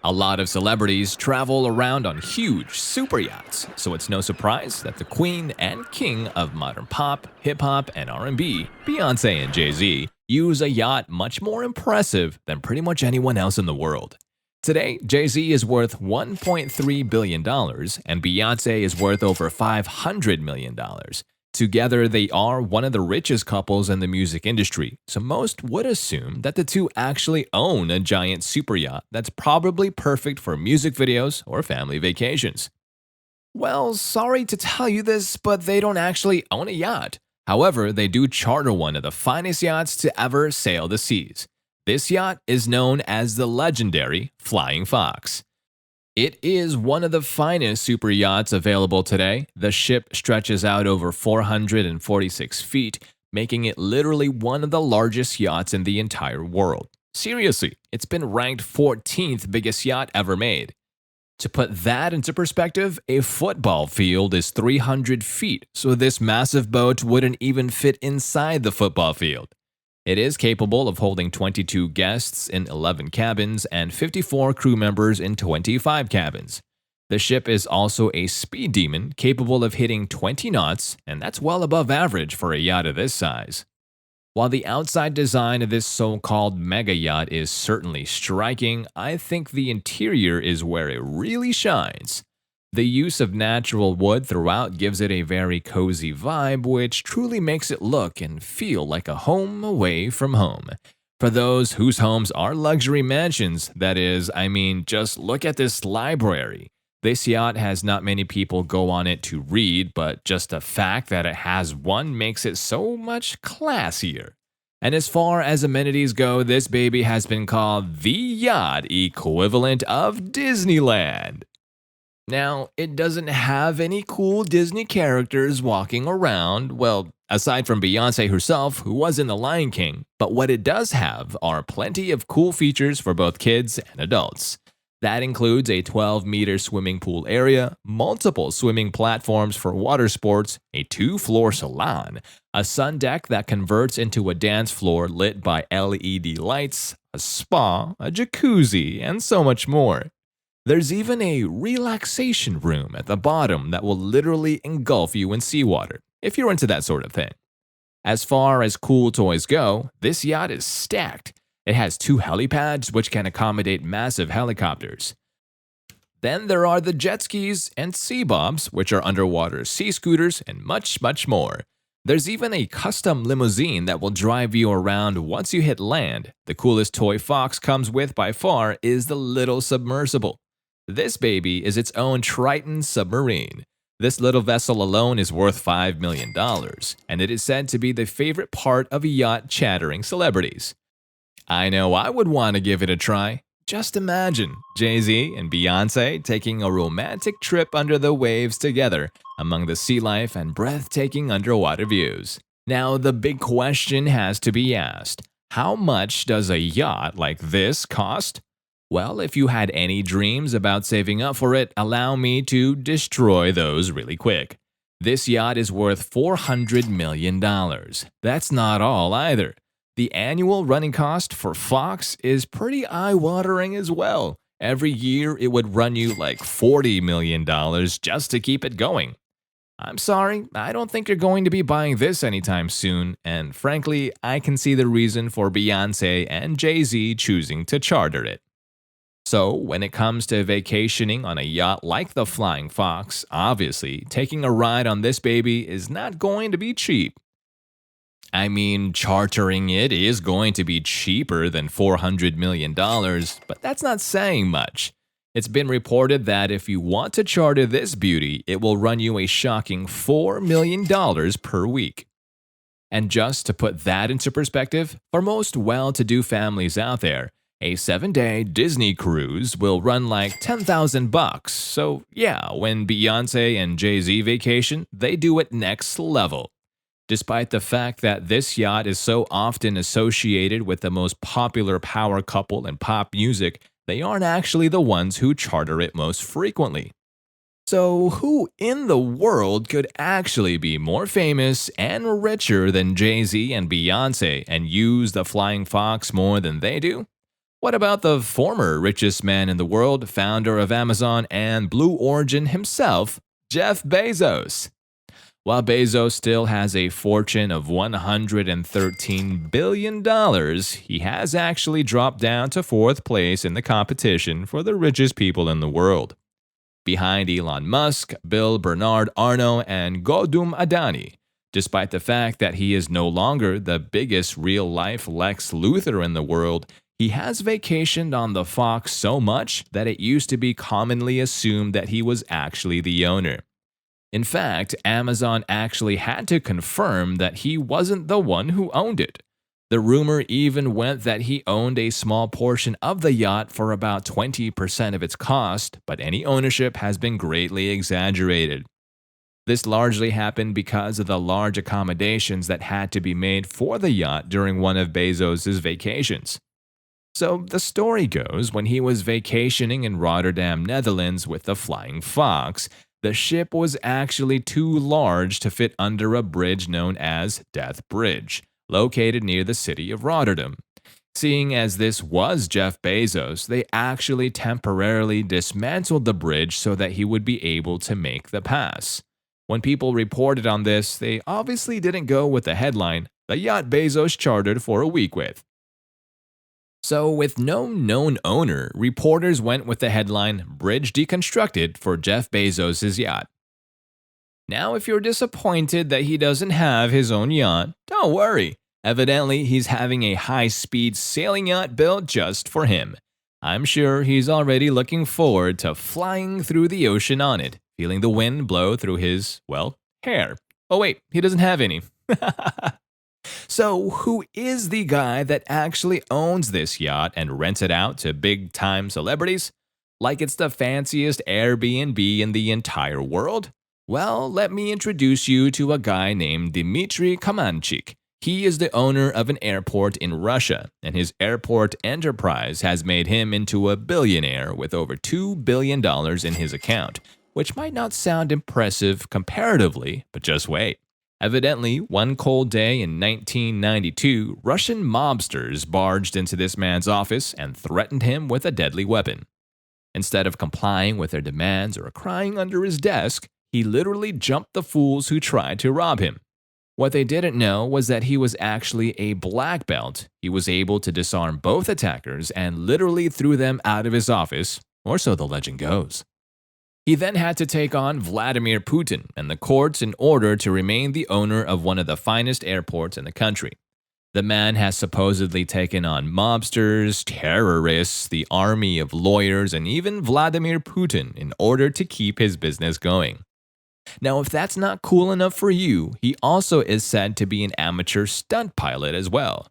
A lot of celebrities travel around on huge super yachts, so it's no surprise that the queen and king of modern pop, hip hop, and R&B, Beyonce and Jay-Z, use a yacht much more impressive than pretty much anyone else in the world. Today, Jay-Z is worth $1.3 billion and Beyonce is worth over $500 million. Together, they are one of the richest couples in the music industry, so most would assume that the two actually own a giant super yacht that's probably perfect for music videos or family vacations. Well, sorry to tell you this, but they don't actually own a yacht. However, they do charter one of the finest yachts to ever sail the seas. This yacht is known as the legendary Flying Fox. It is one of the finest super yachts available today. The ship stretches out over 446 feet, making it literally one of the largest yachts in the entire world. Seriously, it's been ranked 14th biggest yacht ever made. To put that into perspective, a football field is 300 feet, so this massive boat wouldn't even fit inside the football field. It is capable of holding 22 guests in 11 cabins and 54 crew members in 25 cabins. The ship is also a speed demon capable of hitting 20 knots, and that's well above average for a yacht of this size. While the outside design of this so-called mega yacht is certainly striking, I think the interior is where it really shines. The use of natural wood throughout gives it a very cozy vibe, which truly makes it look and feel like a home away from home. For those whose homes are luxury mansions, that is, just look at this library. This yacht has not many people go on it to read, but just the fact that it has one makes it so much classier. And as far as amenities go, this baby has been called the yacht equivalent of Disneyland. Now, it doesn't have any cool Disney characters walking around, well, aside from Beyonce herself, who was in The Lion King, but what it does have are plenty of cool features for both kids and adults. That includes a 12-meter swimming pool area, multiple swimming platforms for water sports, a 2-floor salon, a sun deck that converts into a dance floor lit by LED lights, a spa, a jacuzzi, and so much more. There's even a relaxation room at the bottom that will literally engulf you in seawater, if you're into that sort of thing. As far as cool toys go, this yacht is stacked. It has 2 helipads which can accommodate massive helicopters. Then there are the jet skis and sea bobs, which are underwater sea scooters, and much, much more. There's even a custom limousine that will drive you around once you hit land. The coolest toy Fox comes with by far is the little submersible. This baby is its own Triton submarine. This little vessel alone is worth $5 million, and it is said to be the favorite part of yacht chattering celebrities. I know I would want to give it a try. Just imagine Jay-Z and Beyonce taking a romantic trip under the waves together among the sea life and breathtaking underwater views. Now, the big question has to be asked. How much does a yacht like this cost? Well, if you had any dreams about saving up for it, allow me to destroy those really quick. This yacht is worth $400 million. That's not all either. The annual running cost for Fox is pretty eye-watering as well. Every year, it would run you like $40 million just to keep it going. I'm sorry, I don't think you're going to be buying this anytime soon, and frankly, I can see the reason for Beyonce and Jay-Z choosing to charter it. So, when it comes to vacationing on a yacht like the Flying Fox, obviously, taking a ride on this baby is not going to be cheap. Chartering it is going to be cheaper than $400 million, but that's not saying much. It's been reported that if you want to charter this beauty, it will run you a shocking $4 million per week. And just to put that into perspective, for most well-to-do families out there, a 7-day Disney cruise will run like $10,000. So yeah, when Beyonce and Jay-Z vacation, they do it next level. Despite the fact that this yacht is so often associated with the most popular power couple in pop music, they aren't actually the ones who charter it most frequently. So who in the world could actually be more famous and richer than Jay-Z and Beyonce and use the Flying Fox more than they do? What about the former richest man in the world, founder of Amazon and Blue Origin himself, Jeff Bezos? While Bezos still has a fortune of $113 billion, he has actually dropped down to fourth place in the competition for the richest people in the world, behind Elon Musk, Bill Bernard Arnault, and Gautam Adani, despite the fact that he is no longer the biggest real-life Lex Luthor in the world. He has vacationed on the Fox so much that it used to be commonly assumed that he was actually the owner. In fact, Amazon actually had to confirm that he wasn't the one who owned it. The rumor even went that he owned a small portion of the yacht for about 20% of its cost, but any ownership has been greatly exaggerated. This largely happened because of the large accommodations that had to be made for the yacht during one of Bezos' vacations. So the story goes, when he was vacationing in Rotterdam, Netherlands with the Flying Fox, the ship was actually too large to fit under a bridge known as Death Bridge, located near the city of Rotterdam. Seeing as this was Jeff Bezos, they actually temporarily dismantled the bridge so that he would be able to make the pass. When people reported on this, they obviously didn't go with the headline, "The yacht Bezos chartered for a week with." So, with no known owner, reporters went with the headline, "Bridge Deconstructed for Jeff Bezos' Yacht." Now, if you're disappointed that he doesn't have his own yacht, don't worry. Evidently, he's having a high-speed sailing yacht built just for him. I'm sure he's already looking forward to flying through the ocean on it, feeling the wind blow through his, well, hair. Oh wait, he doesn't have any. So, who is the guy that actually owns this yacht and rents it out to big-time celebrities? Like it's the fanciest Airbnb in the entire world? Well, let me introduce you to a guy named Dmitry Kamenchik. He is the owner of an airport in Russia, and his airport enterprise has made him into a billionaire with over $2 billion in his account, which might not sound impressive comparatively, but just wait. Evidently, one cold day in 1992, Russian mobsters barged into this man's office and threatened him with a deadly weapon. Instead of complying with their demands or crying under his desk, he literally jumped the fools who tried to rob him. What they didn't know was that he was actually a black belt. He was able to disarm both attackers and literally threw them out of his office, or so the legend goes. He then had to take on Vladimir Putin and the courts in order to remain the owner of one of the finest airports in the country. The man has supposedly taken on mobsters, terrorists, the army of lawyers, and even Vladimir Putin in order to keep his business going. Now, if that's not cool enough for you, he also is said to be an amateur stunt pilot as well.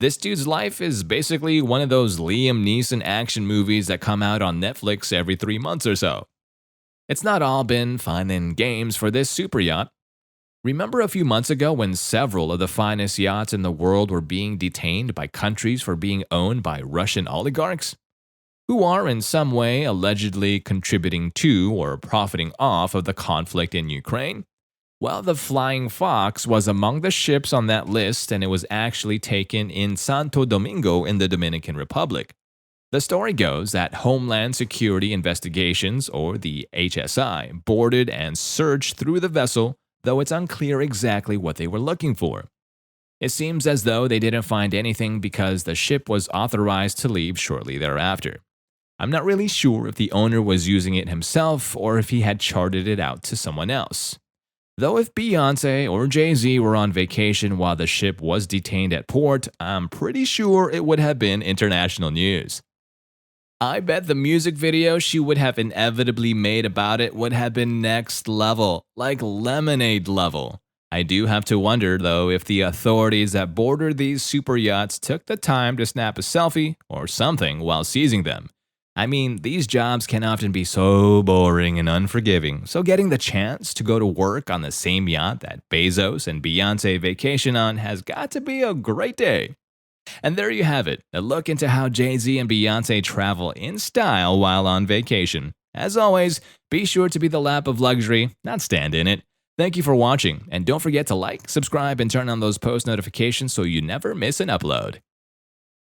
This dude's life is basically one of those Liam Neeson action movies that come out on Netflix every 3 months or so. It's not all been fun and games for this super yacht. Remember a few months ago when several of the finest yachts in the world were being detained by countries for being owned by Russian oligarchs, who are in some way allegedly contributing to or profiting off of the conflict in Ukraine? Well, the Flying Fox was among the ships on that list, and it was actually taken in Santo Domingo in the Dominican Republic. The story goes that Homeland Security Investigations, or the HSI, boarded and searched through the vessel, though it's unclear exactly what they were looking for. It seems as though they didn't find anything because the ship was authorized to leave shortly thereafter. I'm not really sure if the owner was using it himself or if he had chartered it out to someone else. Though if Beyonce or Jay-Z were on vacation while the ship was detained at port, I'm pretty sure it would have been international news. I bet the music video she would have inevitably made about it would have been next level, like Lemonade level. I do have to wonder, though, if the authorities that boarded these super yachts took the time to snap a selfie or something while seizing them. I mean, these jobs can often be so boring and unforgiving, so getting the chance to go to work on the same yacht that Bezos and Beyonce vacation on has got to be a great day. And there you have it, a look into how Jay-Z and Beyonce travel in style while on vacation. As always, be sure to be the lap of luxury, not stand in it. Thank you for watching, and don't forget to like, subscribe, and turn on those post notifications so you never miss an upload.